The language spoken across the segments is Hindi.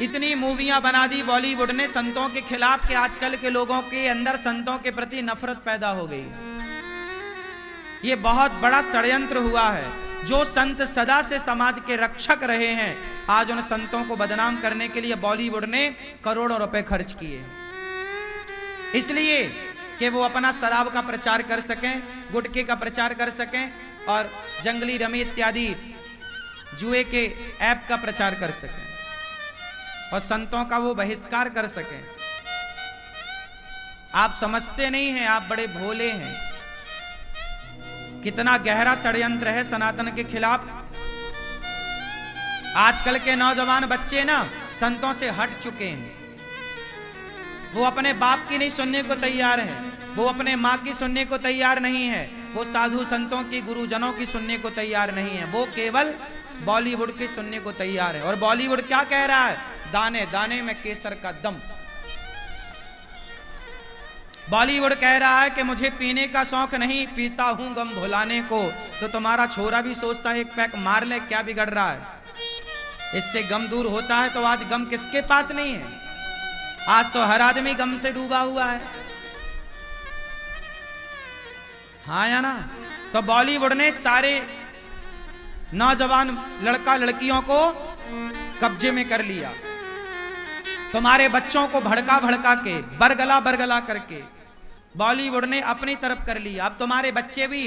इतनी मूवियां बना दी बॉलीवुड ने संतों के खिलाफ कि आजकल के लोगों के अंदर संतों के प्रति नफरत पैदा हो गई। ये बहुत बड़ा षड्यंत्र हुआ है। जो संत सदा से समाज के रक्षक रहे हैं, आज उन संतों को बदनाम करने के लिए बॉलीवुड ने करोड़ों रुपए खर्च किए, इसलिए कि वो अपना शराब का प्रचार कर सकें, गुटखे का प्रचार कर सकें और जंगली रमी इत्यादि जुए के ऐप का प्रचार कर सकें और संतों का वो बहिष्कार कर सकें। आप समझते नहीं हैं, आप बड़े भोले हैं। कितना गहरा षड्यंत्र है सनातन के खिलाफ। आजकल के नौजवान बच्चे ना संतों से हट चुके हैं। वो अपने बाप की नहीं सुनने को तैयार है, वो अपने माँ की सुनने को तैयार नहीं है, वो साधु संतों की गुरुजनों की सुनने को तैयार नहीं है, वो केवल बॉलीवुड की सुनने को तैयार है। और बॉलीवुड क्या कह रहा है? दाने दाने में केसर का दम। बॉलीवुड कह रहा है कि मुझे पीने का शौक नहीं, पीता हूं गम भुलाने को। तो तुम्हारा छोरा भी सोचता है एक पैक मार ले, क्या बिगड़ रहा है? इससे गम दूर होता है। तो आज गम किसके पास नहीं है? आज तो हर आदमी गम से डूबा हुआ है, हाँ या ना? तो बॉलीवुड ने सारे नौजवान लड़का लड़कियों को कब्जे में कर लिया। तुम्हारे बच्चों को भड़का भड़का के, बरगला बरगला करके बॉलीवुड ने अपनी तरफ कर लिया। अब तुम्हारे बच्चे भी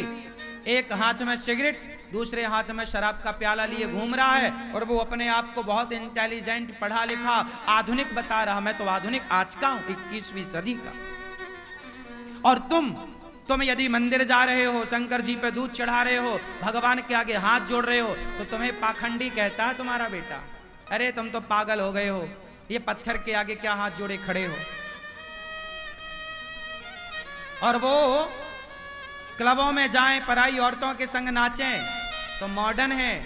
एक हाथ में सिगरेट, दूसरे हाथ में शराब का प्याला लिए घूम रहा है और वो अपने आप को बहुत इंटेलिजेंट, पढ़ा लिखा, आधुनिक बता रहा। मैं तो आधुनिक आज का हूं, 21वीं सदी का। और तुम यदि मंदिर जा रहे हो, शंकर जी पे दूध चढ़ा रहे हो, भगवान के आगे हाथ जोड़ रहे हो, तो तुम्हें पाखंडी कहता है तुम्हारा बेटा। अरे तुम तो पागल हो गए हो, ये पत्थर के आगे क्या हाथ जोड़े खड़े हो? और वो क्लबों में जाएं, पराई औरतों के संग नाचें तो मॉडर्न है,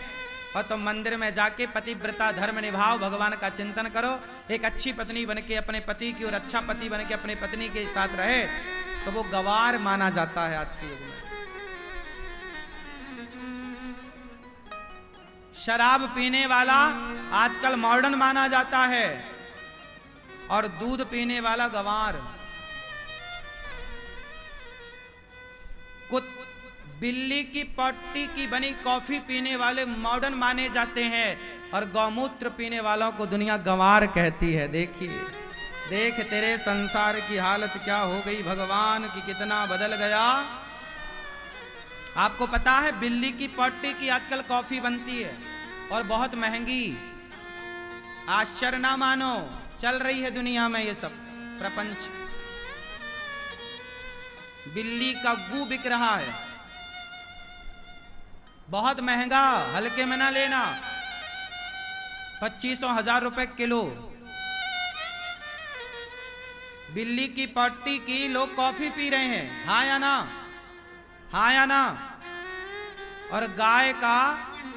और तुम मंदिर में जाके पतिव्रता धर्म निभाओ, भगवान का चिंतन करो, एक अच्छी पत्नी बनके अपने पति की और अच्छा पति बनके अपने पत्नी के साथ रहे, तो वो गवार माना जाता है आज के युग में। शराब पीने वाला आजकल मॉडर्न माना जाता है और दूध पीने वाला गंवार। बिल्ली की पट्टी की बनी कॉफी पीने वाले मॉडर्न माने जाते हैं और गौमूत्र पीने वालों को दुनिया गंवार कहती है। देखिए, देख तेरे संसार की हालत क्या हो गई भगवान की, कितना बदल गया। आपको पता है बिल्ली की पट्टी की आजकल कॉफी बनती है और बहुत महंगी। आश्चर्य ना मानो, चल रही है दुनिया में ये सब प्रपंच। बिल्ली का गू बिक रहा है, बहुत महंगा, हल्के में ना लेना, 2500-1000 रुपए किलो। बिल्ली की पट्टी की लोग कॉफी पी रहे हैं, हाँ या ना? हाँ या ना? और गाय का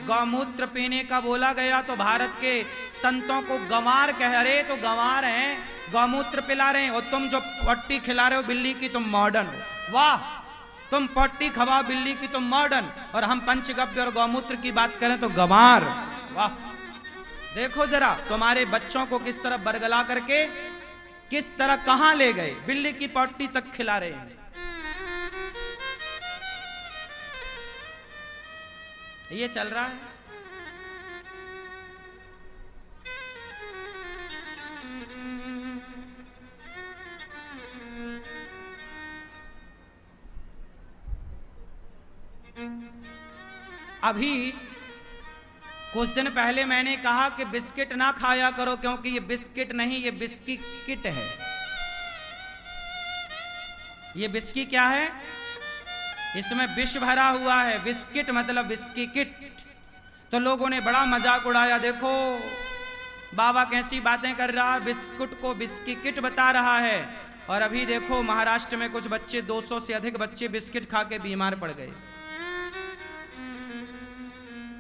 गौमूत्र पीने का बोला गया तो भारत के संतों को गंवार कह रहे, तो गंवार हैं, गौमूत्र पिला रहे हैं, और तुम जो पट्टी खिला रहे हो बिल्ली की, तुम मॉडर्न हो। वाह, तुम पट्टी खवाओ बिल्ली की, तुम मॉडर्न, और हम पंचगव्य और गौमूत्र की बात करें तो गंवार। वाह, देखो जरा तुम्हारे बच्चों को किस तरह बरगला करके, किस तरह कहां ले गए, बिल्ली की पट्टी तक खिला रहे हैं। ये चल रहा है। अभी कुछ दिन पहले मैंने कहा कि बिस्किट ना खाया करो, क्योंकि ये बिस्किट नहीं, ये बिस्की किट है। ये बिस्की क्या है? इसमें विष भरा हुआ है। बिस्किट मतलब बिस्की किट। तो लोगों ने बड़ा मजाक उड़ाया, देखो बाबा कैसी बातें कर रहा है, बिस्कुट को बिस्की किट बता रहा है। और अभी देखो महाराष्ट्र में कुछ बच्चे, 200 से अधिक बच्चे बिस्किट खा के बीमार पड़ गए।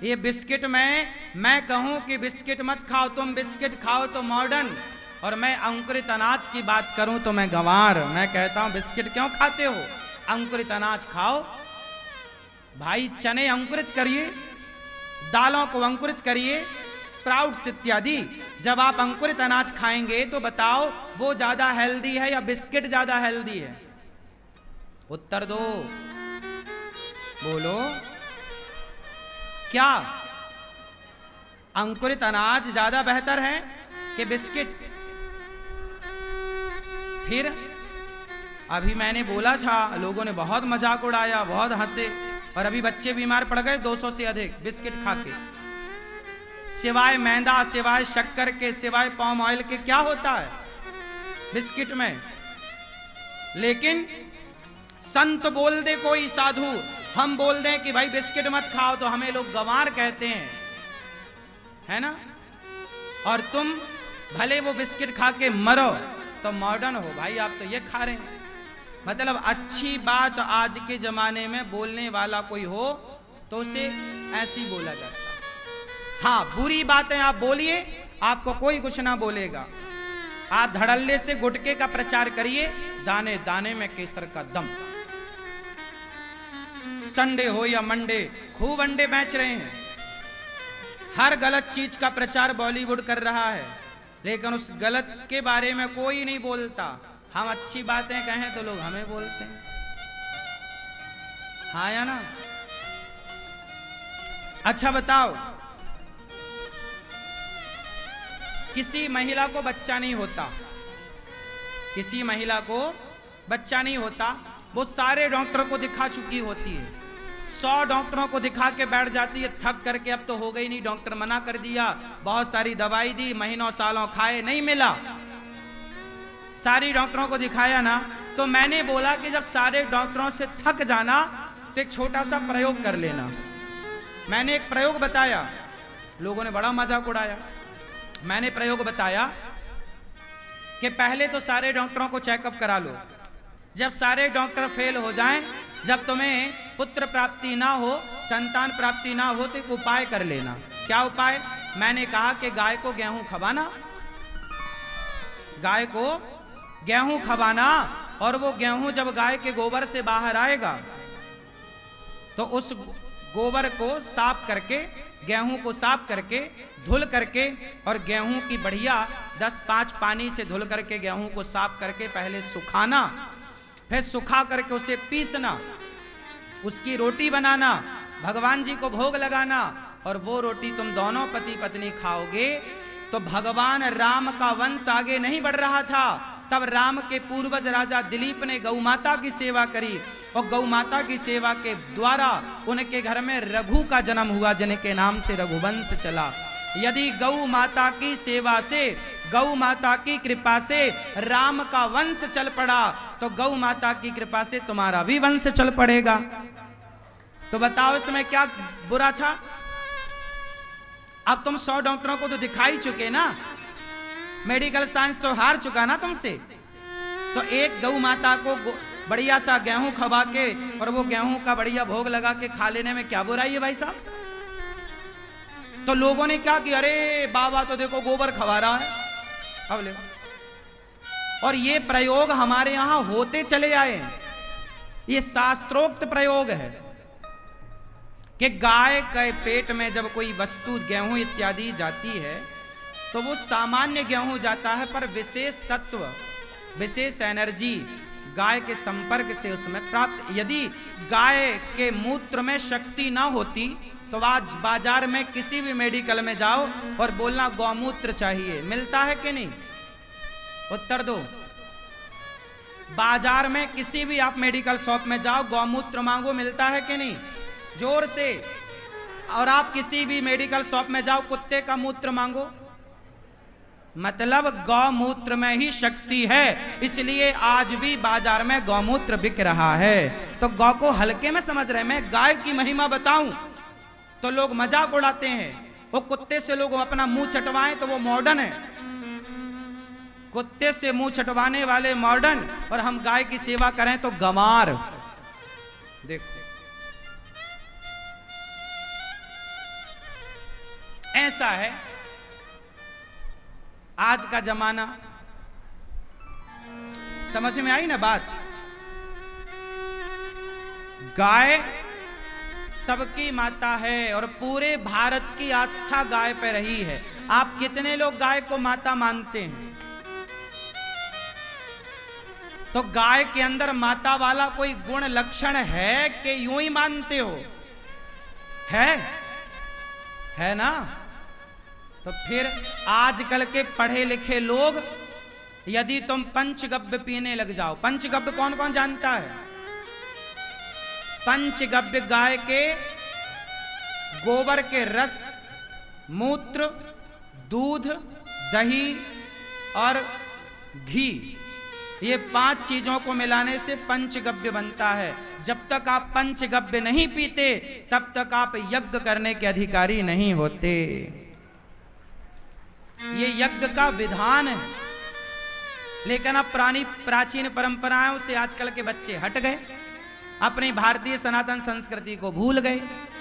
ये बिस्किट मैं कहूं कि बिस्किट मत खाओ, तुम बिस्किट खाओ तो मॉडर्न, और मैं अंकुरित अनाज की बात करूं तो मैं गंवार। मैं कहता हूं बिस्किट क्यों खाते हो, अंकुरित अनाज खाओ भाई। चने अंकुरित करिए, दालों को अंकुरित करिए, स्प्राउट्स इत्यादि, जब आप अंकुरित अनाज खाएंगे तो बताओ वो ज्यादा हेल्दी है या बिस्किट ज्यादा हेल्दी है? उत्तर दो, बोलो। क्या अंकुरित अनाज ज्यादा बेहतर है कि बिस्किट? फिर अभी मैंने बोला था, लोगों ने बहुत मजाक उड़ाया, बहुत हंसे, और अभी बच्चे बीमार पड़ गए 200 से अधिक बिस्किट खा के। सिवाय मैदा, सिवाय शक्कर के, सिवाय पाम ऑयल के क्या होता है बिस्किट में? लेकिन संत बोल दे कोई साधु, हम बोल दें कि भाई बिस्किट मत खाओ तो हमें लोग गंवार कहते हैं, है ना? और तुम भले वो बिस्किट खा के मरो तो मॉडर्न हो भाई, आप तो ये खा रहे हैं। मतलब अच्छी बात आज के जमाने में बोलने वाला कोई हो तो उसे ऐसी बोला जाता है। हाँ, बुरी बातें आप बोलिए, आपको कोई कुछ ना बोलेगा। आप धड़ल्ले से गुटके का प्रचार करिए, दाने दाने में केसर का दम। संडे हो या मंडे, खूब अंडे बेच रहे हैं। हर गलत चीज का प्रचार बॉलीवुड कर रहा है, लेकिन उस गलत के बारे में कोई नहीं बोलता। हम अच्छी बातें कहें तो लोग हमें बोलते हैं, हाँ या ना? अच्छा बताओ, किसी महिला को बच्चा नहीं होता, किसी महिला को बच्चा नहीं होता, वो सारे डॉक्टर को दिखा चुकी होती है, 100 डॉक्टरों को दिखा के बैठ जाती है थक करके, अब तो हो गई नहीं, डॉक्टर मना कर दिया, बहुत सारी दवाई दी, महीनों सालों खाए, नहीं मिला, सारी डॉक्टरों को दिखाया ना। तो मैंने बोला कि जब सारे डॉक्टरों से थक जाना तो एक छोटा सा प्रयोग कर लेना। मैंने एक प्रयोग बताया, लोगों ने बड़ा मजाक उड़ाया। मैंने प्रयोग बताया कि पहले तो सारे डॉक्टरों को चेकअप करा लो, जब सारे डॉक्टर फेल हो जाएं, जब तुम्हें पुत्र प्राप्ति ना हो, संतान प्राप्ति ना हो, तो एक उपाय कर लेना। क्या उपाय? मैंने कहा कि गाय को गेहूं खवाना, गाय को गेहूं खवाना, और वो गेहूं जब गाय के गोबर से बाहर आएगा तो उस गोबर को साफ करके, गेहूं को साफ करके, धुल करके, और गेहूं की बढ़िया 10-5 पानी से धुल करके गेहूं को साफ करके पहले सुखाना, फिर सुखा करके उसे पीसना, उसकी रोटी बनाना, भगवान जी को भोग लगाना, और वो रोटी तुम दोनों पति पत्नी खाओगे तो भगवान राम का वंश आगे नहीं बढ़ रहा था। तब राम के पूर्वज राजा दिलीप ने गौ माता की सेवा करी, और गौ माता की सेवा के द्वारा उनके घर में रघु का जन्म हुआ, जिनके नाम से रघुवंश चला। यदि गौ माता की सेवा से, गौ माता की कृपा से राम का वंश चल पड़ा, तो गौ माता की कृपा से तुम्हारा भी वंश चल पड़ेगा। तो बताओ इसमें क्या बुरा था? अब तुम 100 डॉक्टरों को तो दिखाई चुके ना, मेडिकल साइंस तो हार चुका ना तुमसे। तो एक गौ माता को बढ़िया सा गेहूं खवा के और वो गेहूं का बढ़िया भोग लगा के खा लेने में क्या बुराई है भाई साहब? तो लोगों ने क्या कि अरे बाबा तो देखो गोबर खवा रहा है, अब ले। और ये प्रयोग हमारे यहां होते चले आए, ये शास्त्रोक्त प्रयोग है कि गाय के पेट में जब कोई वस्तु गेहूं इत्यादि जाती है तो वो सामान्य गेहूं जाता है, पर विशेष तत्व, विशेष एनर्जी गाय के संपर्क से उसमें प्राप्त। यदि गाय के मूत्र में शक्ति ना होती तो आज बाजार में किसी भी मेडिकल में जाओ और बोलना गौमूत्र चाहिए, मिलता है कि नहीं? उत्तर दो। बाजार में किसी भी आप मेडिकल शॉप में जाओ, गौमूत्र मांगो, मिलता है कि नहीं? जोर से। और आप किसी भी मेडिकल शॉप में जाओ, कुत्ते का मूत्र मांगो, मतलब गौमूत्र में ही शक्ति है, इसलिए आज भी बाजार में गौमूत्र बिक रहा है। तो गौ को हल्के में समझ रहे। मैं गाय की महिमा बताऊं तो लोग मजाक उड़ाते हैं, वो कुत्ते से लोग अपना मुंह चटवाएं तो वो मॉडर्न है, कुत्ते से मुंह चटवाने वाले मॉडर्न, और हम गाय की सेवा करें तो गंवार। देखो ऐसा है आज का जमाना। समझ में आई ना बात? गाय सबकी माता है और पूरे भारत की आस्था गाय पे रही है। आप कितने लोग गाय को माता मानते हैं? तो गाय के अंदर माता वाला कोई गुण लक्षण है कि यूं ही मानते हो? है ना? तो फिर आजकल के पढ़े लिखे लोग, यदि तुम पंचगव्य पीने लग जाओ, पंचगव्य कौन कौन जानता है? पंचगव्य गाय के गोबर के रस, मूत्र, दूध, दही और घी, ये 5 चीजों को मिलाने से पंचगव्य बनता है। जब तक आप पंचगव्य नहीं पीते तब तक आप यज्ञ करने के अधिकारी नहीं होते। ये यज्ञ का विधान है। लेकिन अब प्राचीन परंपराओं से आजकल के बच्चे हट गए, अपनी भारतीय सनातन संस्कृति को भूल गए,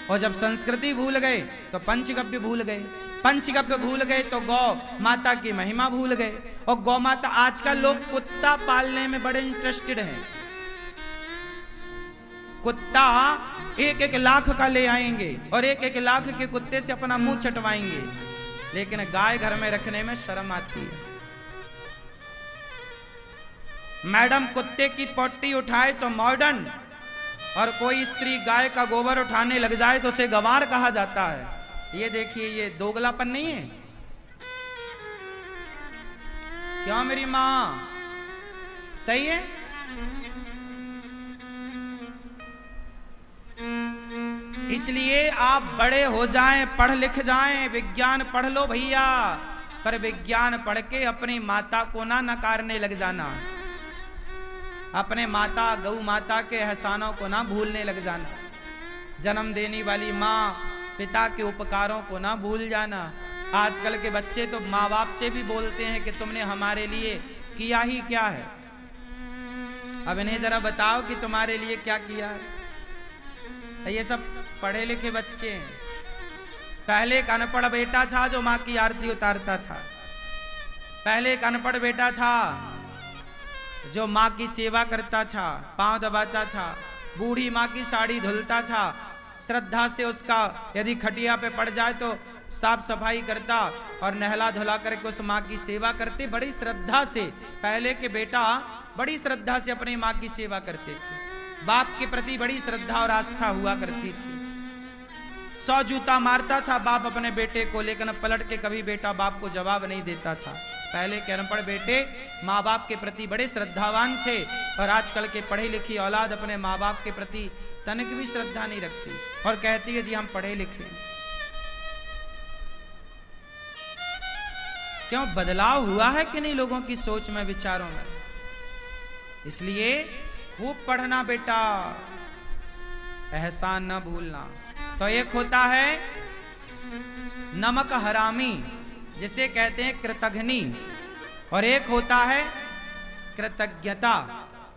और जब संस्कृति भूल गए तो पंचगव्य भूल गए, पंचगव्य भूल गए तो गौ माता की महिमा भूल गए। और गौ माता, आजकल लोग कुत्ता पालने में बड़े इंटरेस्टेड हैं। कुत्ता 1-1 लाख का ले आएंगे और 1-1 लाख के कुत्ते से अपना मुंह चटवाएंगे, लेकिन गाय घर में रखने में शर्म आती है। मैडम कुत्ते की पोटी उठाए तो मॉडर्न, और कोई स्त्री गाय का गोबर उठाने लग जाए तो उसे गंवार कहा जाता है। ये देखिए, ये दोगलापन नहीं है क्यों मेरी मां? सही है? इसलिए आप बड़े हो जाएं, पढ़ लिख जाएं, विज्ञान पढ़ लो भैया, पर विज्ञान पढ़ के अपनी माता को ना नकारने लग जाना, अपने माता गौ माता के एहसानों को ना भूलने लग जाना, जन्म देने वाली माँ पिता के उपकारों को ना भूल जाना। आजकल के बच्चे तो माँ बाप से भी बोलते हैं कि तुमने हमारे लिए किया ही क्या है। अब इन्हें जरा बताओ कि तुम्हारे लिए क्या किया है। ये सब पढ़े लिखे बच्चे हैं। पहले एक अनपढ़ बेटा था जो माँ की आरती उतारता था, पहले एक अनपढ़ बेटा था जो माँ की सेवा करता था, पांव दबाता था, बूढ़ी माँ की साड़ी धुलता था, श्रद्धा से उसका यदि खटिया पे पड़ जाए तो साफ सफाई करता और नहला धुला करके उस माँ की सेवा करते बड़ी श्रद्धा से। पहले के बेटा बड़ी श्रद्धा से अपनी माँ की सेवा करते थे, बाप के प्रति बड़ी श्रद्धा और आस्था हुआ करती थी। 100 जूता मारता था बाप अपने बेटे को, लेकिन पलट के कभी बेटा बाप को जवाब नहीं देता था। पहले के अनपढ़ बेटे माँ बाप के प्रति बड़े श्रद्धावान थे, और आजकल के पढ़े लिखी औलाद अपने माँ बाप के प्रति तनिक भी श्रद्धा नहीं रखती और कहती है जी हम पढ़े लिखे। क्यों? बदलाव हुआ है कि नहीं लोगों की सोच में, विचारों में? इसलिए खूब पढ़ना बेटा, एहसान न भूलना। तो एक होता है नमक हरामी, जिसे कहते हैं कृतघ्नि, और एक होता है कृतज्ञता।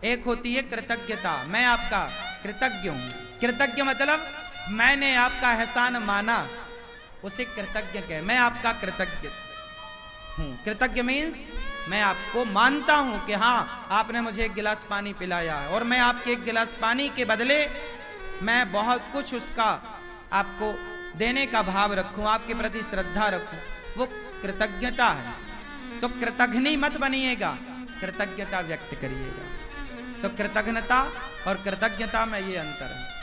एक होती है कृतज्ञता, मैं आपका कृतज्ञ हूं। कृतज्ञ मतलब मैंने आपका एहसान माना, उसे कृतज्ञ कहे, मैं आपका कृतज्ञ हूं। कृतज्ञ मीन्स मैं आपको मानता हूं कि हाँ आपने मुझे 1 गिलास पानी पिलाया है, और मैं आपके 1 गिलास पानी के बदले मैं बहुत कुछ उसका आपको देने का भाव रखूं, आपके प्रति श्रद्धा रखूं, वो कृतज्ञता है। तो कृतघ्नि मत बनिएगा, कृतज्ञता व्यक्त करिएगा। तो कृतज्ञता और कृतज्ञता में ये अंतर है।